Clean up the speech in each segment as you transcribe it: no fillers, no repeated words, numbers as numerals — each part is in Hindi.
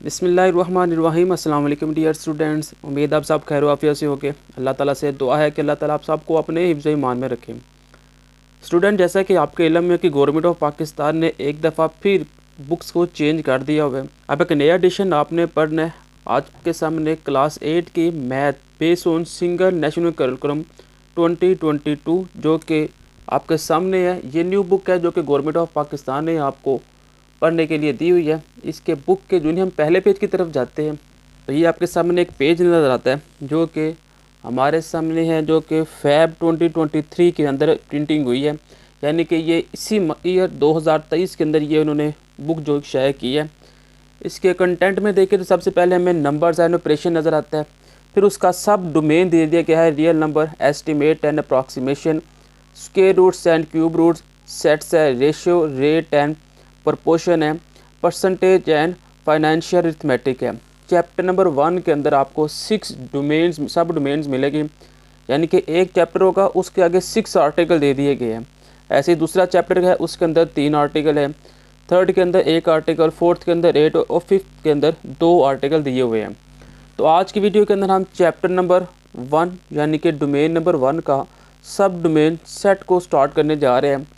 बिस्मिल्लाहिर्रहमानिर्रहीम। अस्सलाम वालेकुम डियर स्टूडेंट्स, उम्मीद आप सब खैर आफियत से होके। अल्लाह ताला से दुआ है कि अल्लाह ताला आप सबको अपने हिफ्ज़ ईमान में रखें। स्टूडेंट, जैसा कि आपके इल्म में कि गवर्नमेंट ऑफ पाकिस्तान ने एक दफ़ा फिर बुक्स को चेंज कर दिया हुआ है। अब एक नया एडिशन आपने पढ़ना है। आज के सामने क्लास 8 की math based on single national curriculum 2022 जो कि आपके सामने है। ये न्यू बुक है जो कि गवर्नमेंट ऑफ पाकिस्तान ने आपको पढ़ने के लिए दी हुई है। इसके बुक के जो हम पहले पेज की तरफ जाते हैं तो ये आपके सामने एक पेज नज़र आता है जो कि हमारे सामने है, जो कि फैब 2023 के अंदर प्रिंटिंग हुई है, यानी कि ये इसी ईयर 2023 के अंदर ये उन्होंने बुक जो शाया की है। इसके कंटेंट में देखें तो सबसे पहले हमें नंबर्स एंड ऑपरेशन नज़र आता है। फिर उसका सब डोमेन दे दिया गया है, real number, estimate and approximation, square roots and cube roots, sets है, रेशियो, रेट एंड प्रपोर्शन है, परसेंटेज एंड फाइनेंशियल अरिथमेटिक है। चैप्टर नंबर 1 के अंदर आपको 6 डोमेन्स सब डोमेन्स मिलेगी, यानी कि एक चैप्टर होगा उसके आगे 6 आर्टिकल दे दिए गए हैं। ऐसे ही दूसरा चैप्टर है उसके अंदर 3 आर्टिकल है, थर्ड के अंदर 1 आर्टिकल, फोर्थ के अंदर 8 और फिफ्थ के अंदर 2 आर्टिकल दिए हुए हैं। तो आज की वीडियो के अंदर हम चैप्टर नंबर 1 यानी कि डोमेन नंबर 1 का सब डोमेन सेट को स्टार्ट करने जा रहे हैं।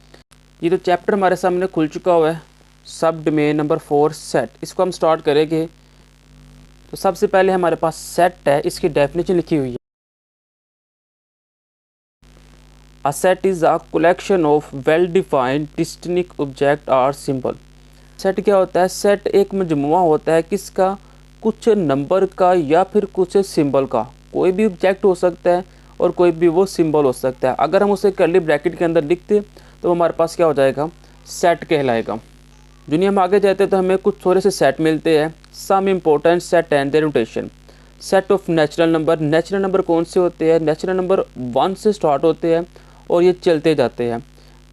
ये तो चैप्टर हमारे सामने खुल चुका हुआ है, सब डोमेन नंबर 4 सेट। इसको हम स्टार्ट करेंगे। तो सबसे पहले हमारे पास सेट है, इसकी डेफिनेशन लिखी हुई है। A set is a collection of well defined distinct object or symbol. Set क्या होता है? सेट एक मजमुआ होता है किसका? कुछ नंबर का या फिर कुछ सिंबल का। कोई भी ऑब्जेक्ट हो सकता है और कोई भी वो सिंबल हो सकता है। अगर हम उसे कर्ली ब्रैकेट के अंदर लिखते तो हमारे पास क्या हो जाएगा? सेट कहलाएगा। दुनिया हम आगे जाते तो हमें कुछ थोड़े से सेट मिलते हैं। Some important set and their notation. Set of natural number. Natural number कौन से होते हैं? नेचुरल नंबर 1 से स्टार्ट होते हैं और ये चलते जाते हैं।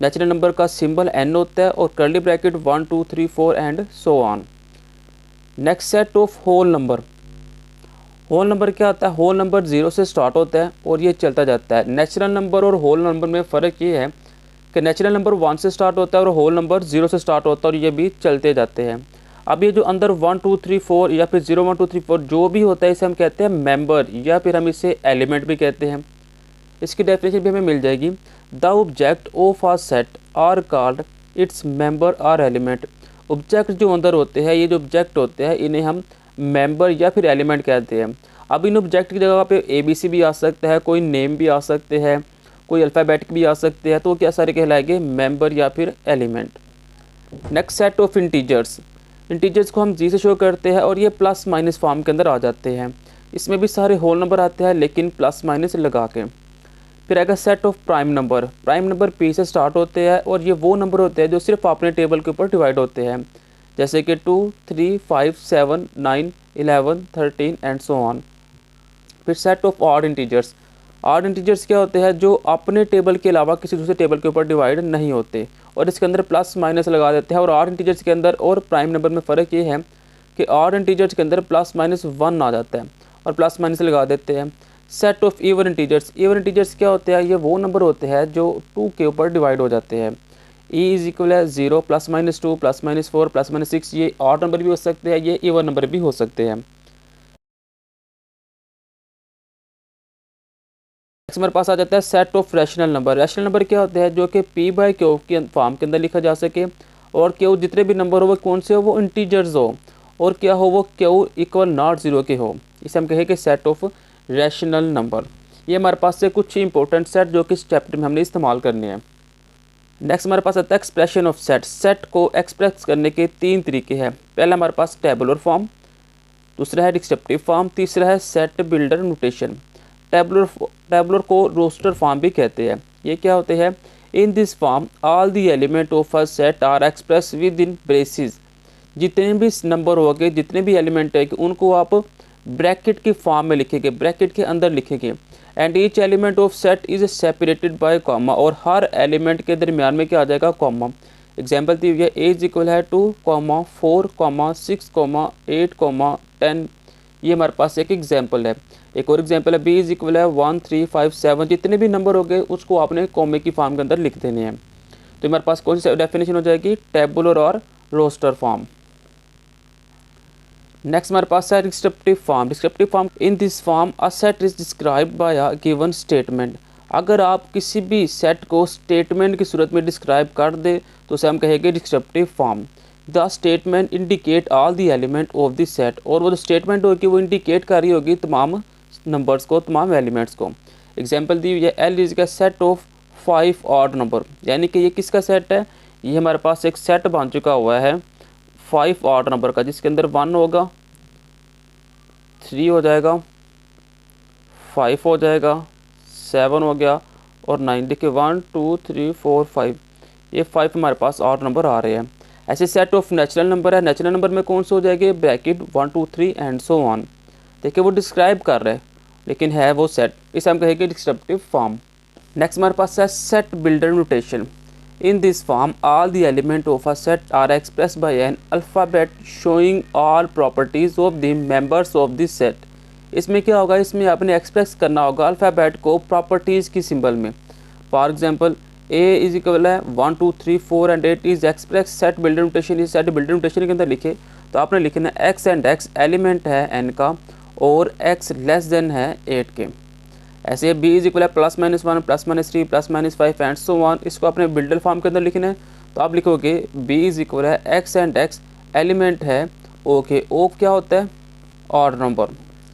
नेचुरल नंबर का सिंबल n होता है और curly bracket 1 2 3 4 and so on. Next set of whole number. Whole number क्या होता है? होल नंबर 0 से स्टार्ट होता है और ये चलता जाता है। नेचुरल नंबर और होल नंबर में फ़र्क ये है कि नेचुरल नंबर 1 से स्टार्ट होता है और होल नंबर 0 से स्टार्ट होता है और ये भी चलते जाते हैं। अब ये जो अंदर 1 2 3 4 या फिर 0 1 2 3 4 जो भी होता है इसे हम कहते हैं मेंबर या फिर हम इसे एलिमेंट भी कहते हैं। इसकी डेफिनेशन भी हमें मिल जाएगी। The object of a set are called its member or element. Object जो अंदर होते हैं, ये जो ऑब्जेक्ट होते हैं इन्हें हम मेंबर या फिर एलिमेंट कहते हैं। अब इन ऑब्जेक्ट की जगह पे ABC भी आ सकता है, कोई नेम भी आ सकते हैं, कोई अल्फ़ाबेटिक भी आ सकते हैं, तो क्या सारे कहलाएंगे? मेंबर या फिर element. Next set of integers. Integers को हम जी से शो करते हैं और ये प्लस माइनस फॉर्म के अंदर आ जाते हैं। इसमें भी सारे होल नंबर आते हैं लेकिन प्लस माइनस लगा के। फिर आएगा set of prime number. Prime number P से स्टार्ट होते हैं और ये वो नंबर होते हैं जो सिर्फ अपने टेबल के ऊपर डिवाइड होते हैं, जैसे कि 2 3 5 7 9 11 13 एंड सो ऑन। फिर set of odd integers. Odd integers क्या होते हैं? जो अपने टेबल के अलावा किसी दूसरे टेबल के ऊपर डिवाइड नहीं होते और इसके अंदर प्लस माइनस लगा देते हैं। और ऑड इंटीजर्स के अंदर और प्राइम नंबर में फ़र्क ये है कि ऑड इंटीजर्स के अंदर प्लस माइनस 1 आ जाता है और प्लस माइनस लगा देते हैं। Set of even integers. Even integers क्या होते हैं? ये वो नंबर होते हैं जो 2 के ऊपर डिवाइड हो जाते हैं। E इज इक्वल है 0 plus minus 2 plus minus 4 plus minus 6। ये ऑड नंबर भी हो सकते हैं, ये इवन नंबर भी हो सकते हैं। हमारे पास आ जाता है set of rational number. Rational number क्या होते हैं? जो कि P/Q के फॉर्म के अंदर लिखा जा सके और Q जितने भी नंबर हो वो कौन से हो? वो इंटीजर्स हो और क्या हो? वो Q इक्वल नॉट 0 के हो। इसे हम कहेंगे सेट ऑफ रैशनल नंबर। ये हमारे पास से कुछ इंपॉर्टेंट सेट जो कि इस चैप्टर में हमने इस्तेमाल करने हैं। नेक्स्ट हमारे पास आता है एक्सप्रेशन ऑफ सेट। सेट को एक्सप्रेस करने के 3 तरीके हैं। पहला हमारे पास टेबुलर फॉर्म, दूसरा है डिस्क्रिप्टिव फॉर्म, तीसरा है सेट बिल्डर नोटेशन। टेबुलर को रोस्टर फॉर्म भी कहते हैं। ये क्या होते हैं? In this form all the element of a set are express within braces. जितने भी नंबर हो गए, जितने भी एलिमेंट है उनको आप ब्रैकेट के फॉर्म में लिखेंगे, ब्रैकेट के अंदर लिखेंगे। And each element of set is separated by comma. और हर एलिमेंट के दरमियान में क्या आ जाएगा? कॉमा। एग्जाम्पल दी हुई है A इज इक्वल है 2, 4, 6, 8, 10। ये हमारे पास एक एग्जाम्पल है। एक और एग्जाम्पल है B इज इक्वल है 1 3 5 7। जितने भी नंबर हो गए उसको आपने कॉमे की फॉर्म के अंदर लिख देने हैं। तो हमारे पास कौन सी डेफिनेशन हो जाएगी? टेबुलर और रोस्टर फॉर्म। नेक्स्ट हमारे पास है descriptive form. Descriptive form, in this form a set is described bye a given statement. अगर आप किसी भी सेट को स्टेटमेंट की सूरत में डिस्क्राइब कर दे तो उसे हम कहेंगे descriptive form. The statement indicate all the element of the set, और वो जो स्टेटमेंट होगी वो इंडिकेट कर रही होगी तमाम नंबर्स को, तमाम एलिमेंट्स को। एग्जाम्पल दी हुई है, एल इज का सेट ऑफ 5 ऑड नंबर, यानी कि ये किसका सेट है, ये हमारे पास एक सेट बन चुका हुआ है 5 ऑड नंबर का, जिसके अंदर 1 होगा, 3 हो जाएगा, 5 हो जाएगा, 7 हो गया और 9। देखिए 1 2 3 4 5, ये 5 हमारे पास ऑड नंबर आ रहे हैं। ऐसे सेट ऑफ नेचुरल नंबर है, नेचुरल नंबर में कौन से हो जाएंगे, ब्रैकेट 1 2 3 एंड सो ऑन। देखिए वो डिस्क्राइब कर रहे हैं लेकिन है वो सेट, इसे हम कहेंगे डिस्क्रिप्टिव फॉर्म। नेक्स्ट हमारे पास है set builder notation. In this form all the element of a set are express by an alphabet showing all properties of the members of this set. इसमें क्या होगा, इसमें आपने एक्सप्रेस करना होगा अल्फ़ाबेट को प्रॉपर्टीज़ की सिंबल में। For example A is equal है 1 2 3 4 and 8 is express set builder notation. इस सेट बिल्डर नोटेशन के अंदर लिखे तो आपने लिखना है एक्स एंड एक्स एलिमेंट है एन का और एक्स लेस देन है 8 के। ऐसे बी इज इक्वल है +-1 +-3 +-5 एंड सो ऑन। इसको अपने बिल्डर फॉर्म के अंदर लिखना है तो आप लिखोगे बी इज इक्वल है एक्स एंड एक्स एलिमेंट है ओ के। ओ क्या होता है, ऑड नंबर।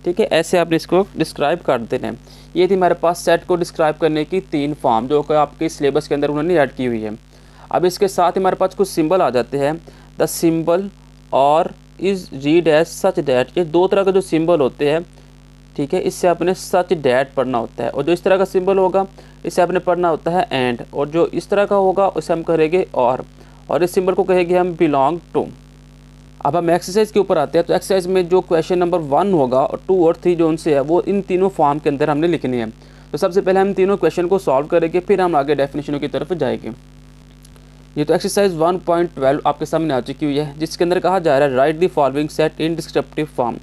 ठीक है, ऐसे आपने इसको डिस्क्राइब कर देना है। ये थी हमारे पास सेट को डिस्क्राइब करने की 3 फॉर्म जो कि आपके सिलेबस के अंदर उन्होंने ऐड की हुई है। अब इसके साथ ही हमारे पास कुछ सिंबल आ जाते हैं। द सिंबल और is read as such that. ये 2 तरह के जो सिंबल होते हैं, ठीक है, इससे आपने सच डैट पढ़ना होता है, और जो इस तरह का सिंबल होगा इससे आपने पढ़ना होता है एंड, और जो इस तरह का होगा उसे हम कहेंगे और इस सिंबल को कहेंगे हम बिलोंग टू। अब हम एक्सरसाइज के ऊपर आते हैं। तो एक्सरसाइज में जो क्वेश्चन नंबर 1 होगा और 2 और 3 जो उनसे है वो इन तीनों फॉर्म के अंदर हमने लिखनी है। तो सबसे पहले हम तीनों क्वेश्चन को सॉल्व करेंगे, फिर हम आगे डेफिनेशनों की तरफ जाएंगे। ये तो एक्सरसाइज 1.12 आपके सामने आ चुकी हुई है, जिसके अंदर कहा जा रहा है right the following set in descriptive form.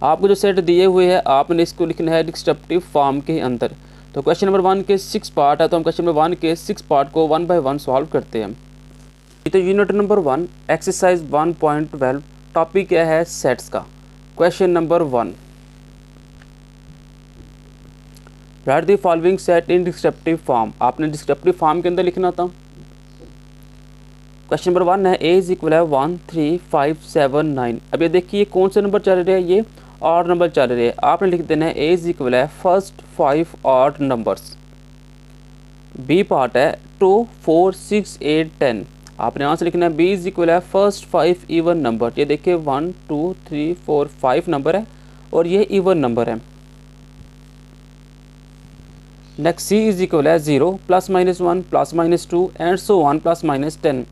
आपको जो सेट दिए हुए हैं आपने इसको लिखना है डिस्क्रिप्टिव फॉर्म के अंदर। तो क्वेश्चन नंबर 1 के 6 पार्ट है, तो हम क्वेश्चन नंबर 1 के 6 पार्ट को 1 बाय 1 सॉल्व करते हैं। तो यूनिट नंबर 1 एक्सरसाइज 1.12 टॉपिक क्या है, सेट्स का। Question number 1, right the following set in descriptive form. आपने डिस्क्रिप्टिव फॉर्म के अंदर लिखना था। क्वेश्चन नंबर 1 है ए इज इक्वल है 1 3 5 7 9। अब ये देखिए कौन से नंबर चल रहे हैं, ये ऑड नंबर चल रहे हैं। आपने लिख देना है ए इज इक्वल है first 5 odd numbers. B part है 2 4 6 8 10। आपने यहाँ से लिखना है बी इज इक्वल है फर्स्ट 5 इवन नंबर। ये देखिए 1 2 3 4 5 नंबर है और ये इवन नंबर है। नेक्स्ट सी इज इक्वल है 0 +-1 +-2 एंड सो ऑन +-10।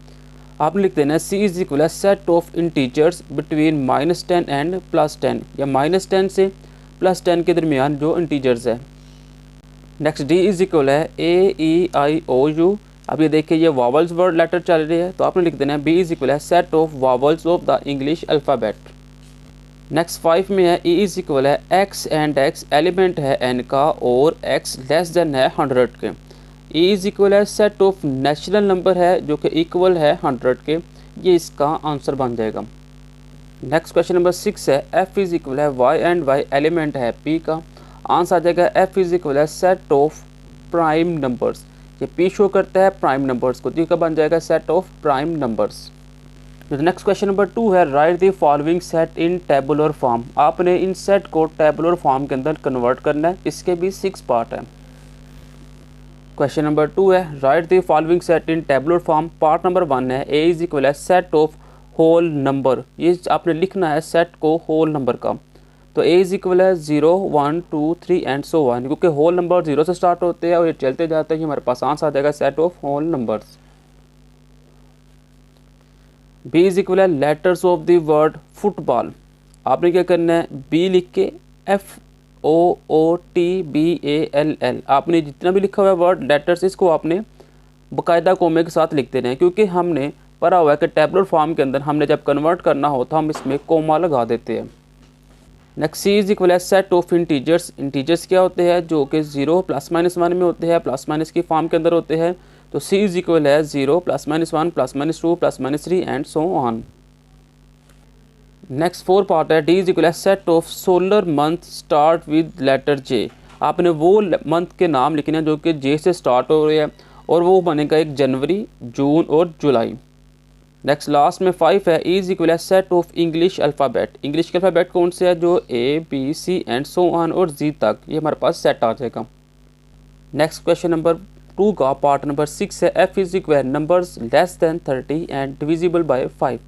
आपने लिख देना है सी इज इक्वल है set of integers between -10 and +10, या -10 से +10 के दरमियान जो इंटीजर्स है। नेक्स्ट डी इज इक्वल है AEIOU। अब ये देखिए ये वॉवल्स वर्ड लेटर चल रही है, तो आपने लिख देना है बी इज इक्वल है set of vowels of the English alphabet. Next 5 में है ई इज इक्वल है एक्स एंड एक्स एलिमेंट है एन का और एक्स लेस देन है 100 के। ई इज इक्वल है सेट ऑफ नेचुरल नंबर है जो कि इक्वल है 100 के। ये इसका आंसर बन जाएगा। नेक्स्ट क्वेश्चन नंबर 6 है एफ इज इक्वल है वाई एंड वाई एलिमेंट है पी का। आंसर आ जाएगा एफ इज इक्वल है सेट ऑफ प्राइम नंबर्स। ये पी शो करता है प्राइम नंबर्स को, तो का बन जाएगा set of prime numbers. Next question number 2 है right the following set in tabular form. आपने इन सेट को टेबुलर फॉर्म के अंदर कन्वर्ट करना है, इसके भी 6 पार्ट है। क्वेश्चन नंबर 2 है right the following set in tabular form. Part number 1 है ए इज इक्वल है सेट ऑफ होल नंबर। ये आपने लिखना है सेट को होल नंबर का। तो ए इज इक्वल है 0 1 2 3 एंड सो ऑन, क्योंकि होल नंबर 0 से स्टार्ट होते हैं और ये चलते जाते हैं। हमारे पास आंसर आ जाएगा set of whole numbers. B is equal है letters of the word football. आपने क्या करना है बी लिख के FOOTBALL। आपने जितना भी लिखा हुआ है वर्ड लेटर्स इसको आपने बाकायदा कोमे के साथ लिख देना है, क्योंकि हमने पढ़ा हुआ है कि टेबुलर फॉर्म के अंदर हमने जब कन्वर्ट करना हो तो हम इसमें कोमा लगा देते हैं। नेक्स्ट सी इज इक्वल है सेट ऑफ इंटीजर्स। इंटीजर्स क्या होते हैं जो कि 0 +-1 में होते हैं, प्लस की फॉर्म के अंदर होते हैं। तो सी इज इक्वल है 0 +-1 +-2 +-3 and so on. Next 4 part है D is equal set of solar month start with letter J. आपने वो मंथ के नाम लिखने हैं जो कि जे से स्टार्ट हो रहे हैं और वो बनेगा एक जनवरी, जून और जुलाई। नेक्स्ट लास्ट में 5 है is equal set of English alphabet. English के अल्फ़ाबेट कौन से है, जो A B C and so on और जी तक, ये हमारे पास सेट आ जाएगा। नेक्स्ट क्वेश्चन नंबर 2 का पार्ट नंबर 6 है F is equal numbers less than 30 and divisible by 5।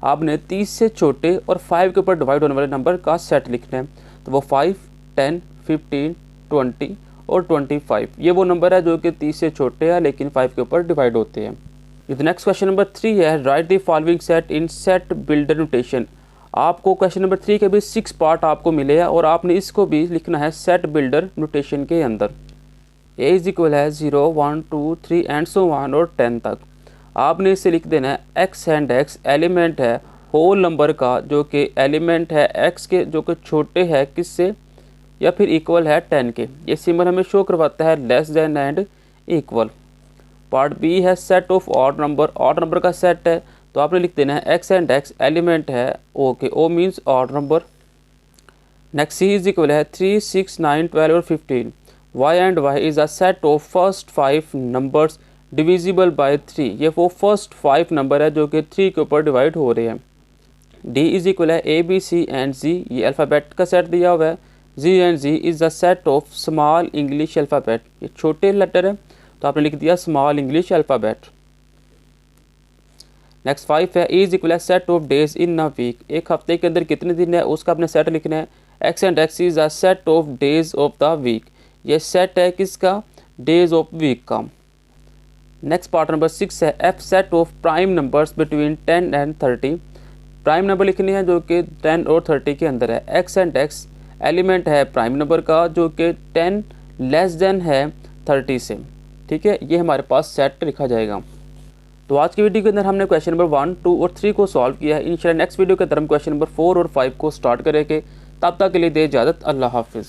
आपने 30 से छोटे और 5 के ऊपर डिवाइड होने वाले नंबर का सेट लिखना है। तो वो 5, 10, 15, 20 और 25, ये वो नंबर है जो कि 30 से छोटे हैं लेकिन 5 के ऊपर डिवाइड होते हैं। नेक्स्ट क्वेश्चन नंबर 3 है right the following set in set builder notation. आपको क्वेश्चन नंबर 3 के भी 6 पार्ट आपको मिले हैं और आपने इसको भी लिखना है सेट बिल्डर नोटेशन के अंदर। ए इज इक्वल है 0, 1, 2, 3 एंड सो ऑन और 10 तक। आपने इसे लिख देना है एक्स एंड एक्स एलिमेंट है होल नंबर का जो कि एलिमेंट है एक्स के जो कि छोटे है किससे या फिर इक्वल है 10 के। ये सिंबल हमें शो करवाता है less than and equal. Part B है सेट ऑफ ऑड नंबर का सेट है तो आपने लिख देना है एक्स एंड एक्स एलिमेंट है ओ के, O means odd number. Next C is equal है 3, 6, 9, 12 और 15। y and y is a set of first 5 numbers divisible by 3। ये वो फर्स्ट 5 नंबर है जो कि 3 के ऊपर डिवाइड हो रहे हैं। d इज इक्वल है a b c and z, ये अल्फ़ाबेट का सेट दिया हुआ है। z and z is a set of small English alphabet, ये छोटे लेटर है तो आपने लिख दिया स्मॉल इंग्लिश अल्फ़ाबेट। नेक्स्ट 5 है is equal set of days in a week. एक हफ्ते के अंदर कितने दिन है उसका आपने सेट लिखना है। X and X is a set of days of the week, ये सेट है किसका, डेज ऑफ वीक का। नेक्स्ट पार्ट नंबर 6 है F set of prime numbers between 10 and 30। Prime number लिखनी है जो कि 10 और 30 के अंदर है। एक्स एंड एक्स एलिमेंट है प्राइम नंबर का जो कि 10 लेस देन है 30 से। ठीक है, ये हमारे पास सेट लिखा जाएगा। तो आज की वीडियो के अंदर हमने क्वेश्चन नंबर 1, 2 और 3 को सॉल्व किया है। इंशाल्लाह नेक्स्ट वीडियो के अंदर हम क्वेश्चन नंबर 4 और 5 को स्टार्ट करेंगे। तब तक के लिए दे इजाज़त, अल्लाह हाफिज़।